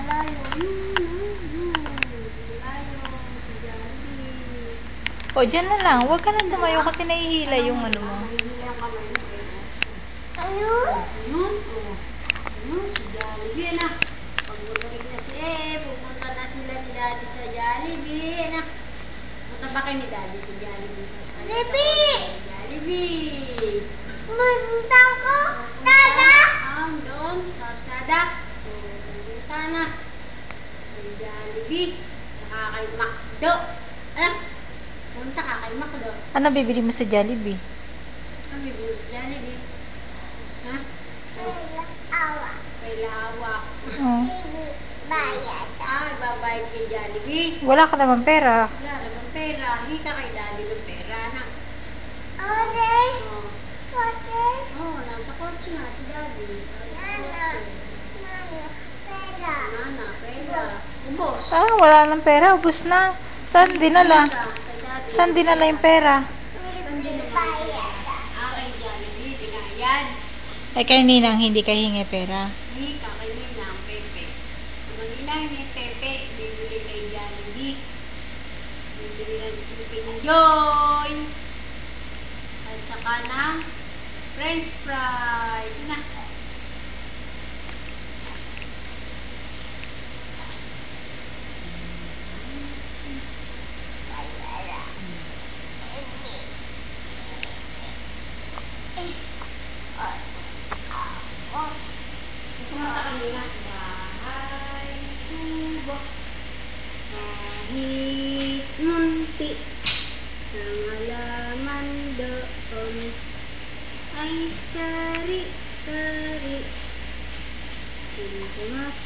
malayo. Malayo. Sa Jollibee. O, dyan na lang. Huwag ka na tumayo kasi nahihila yung ano mo. Nahihila yung kamay mo. Ayun. Ayun. Ayun. Sa Jollibee na. Pagbalik na pupunta na sila ni Daddy sa Jollibee. Na. Punta ba kayo ni Daddy sa Jollibee? Jollibee. Pumunta ko. Dada. Doon. Sa Arsada. Pupunta na. Sa Jollibee. Tsaka kay Macdo. Ano? Punta ka kay Macdo. Ano bibili mo sa Jollibee? Ano bibili sa Jollibee? Ha? Awa. Kay Lawak. Oh. Bayad. Babayad kay Jollibee. Wala ka naman pera. Wala naman pera. Hika kay Daddy ng pera na. Order. Oh. Order. Nasa kotse nga si Daddy. Sa Nana. kotse. Nana. Pera. Nana, pera. Ubos. Wala nang pera. Ubus na. Saan dinala? Saan dinala yung pera? Saan din naman? Kay Jollibee. Binayan. Ay, kay Ninang hindi kay hingi pera. Hika kay Ninang, Pepe. Ang Ninang ni Pepe, bibili kay Jollibee. Bibili ng chicken joy. At saka ng french fries. Na. Kumanta kanina. Bahay, tubo. Kahit munti. Ang halaman doon ay sari-sari. Sintomas